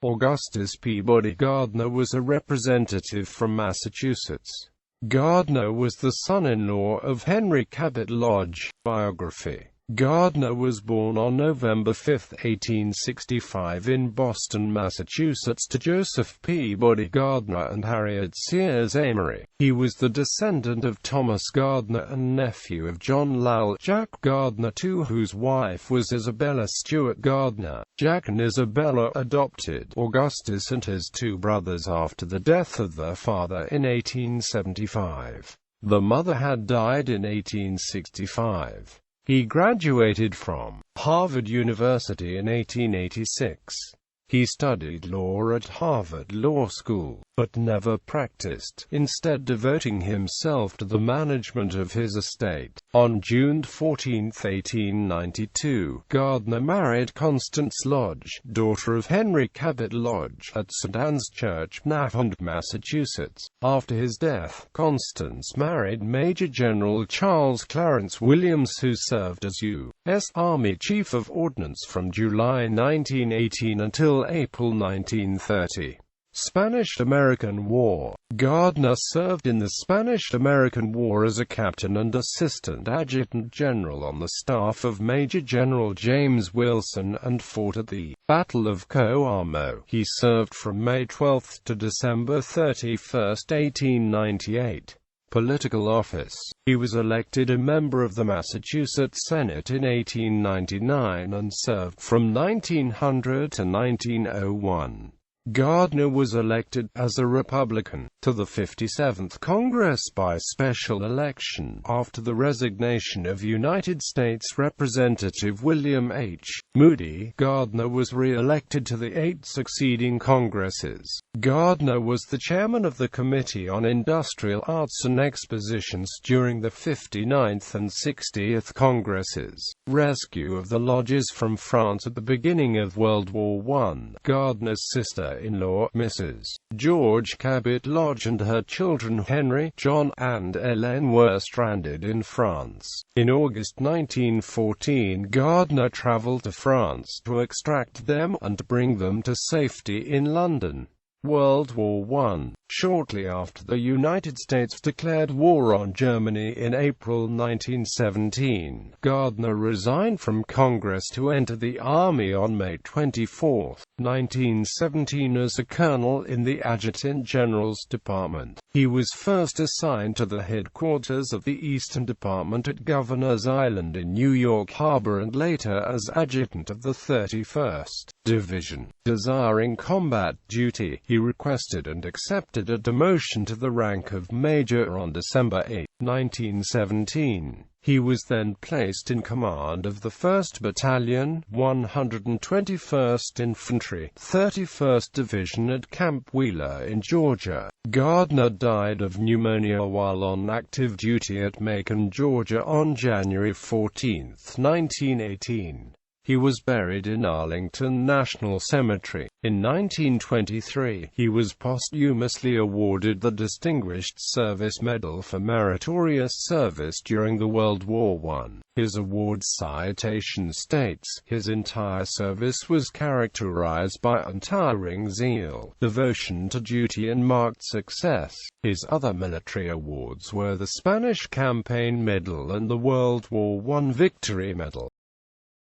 Augustus Peabody Gardner was a representative from Massachusetts. Gardner was the son-in-law of Henry Cabot Lodge. Biography. Gardner was born on November 5, 1865 in Boston, Massachusetts to Joseph Peabody Gardner and Harriet Sears Amory. He was the descendant of Thomas Gardner and nephew of John Lowell Jack Gardner II, whose wife was Isabella Stewart Gardner. Jack and Isabella adopted Augustus and his two brothers after the death of their father in 1875. The mother had died in 1865. He graduated from Harvard University in 1886. He studied law at Harvard Law School, but never practiced, instead devoting himself to the management of his estate. On June 14, 1892, Gardner married Constance Lodge, daughter of Henry Cabot Lodge, at St. Anne's Church, Nahant, Massachusetts. After his death, Constance married Major General Charles Clarence Williams, who served as U.S. Army Chief of Ordnance from July 1918 until April 1930. Spanish-American War. Gardner served in the Spanish-American War as a captain and assistant adjutant general on the staff of Major General James Wilson and fought at the Battle of Coamo. He served from May 12 to December 31, 1898. Political office. He was elected a member of the Massachusetts Senate in 1899 and served from 1900 to 1901. Gardner was elected, as a Republican, to the 57th Congress by special election, after the resignation of United States Representative William H. Moody. Gardner was re-elected to the 8 succeeding Congresses. Gardner was the chairman of the Committee on Industrial Arts and Expositions during the 59th and 60th Congresses. Rescue of the lodges from France at the beginning of World War I. Gardner's sister-in-law, Mrs. George Cabot Lodge, and her children Henry, John, and Ellen were stranded in France. In August 1914, Gardner traveled to France to extract them and bring them to safety in London. World War I. Shortly after the United States declared war on Germany in April 1917, Gardner resigned from Congress to enter the Army on May 24, 1917 as a colonel in the Adjutant General's Department. He was first assigned to the headquarters of the Eastern Department at Governor's Island in New York Harbor and later as adjutant of the 31st Division. Desiring combat duty, he requested and accepted a demotion to the rank of major on December 8, 1917. He was then placed in command of the 1st Battalion, 121st Infantry, 31st Division at Camp Wheeler in Georgia. Gardner died of pneumonia while on active duty at Macon, Georgia on January 14, 1918. He was buried in Arlington National Cemetery. In 1923, he was posthumously awarded the Distinguished Service Medal for meritorious service during the World War I. His award citation states, "His entire service was characterized by untiring zeal, devotion to duty and marked success." His other military awards were the Spanish Campaign Medal and the World War I Victory Medal.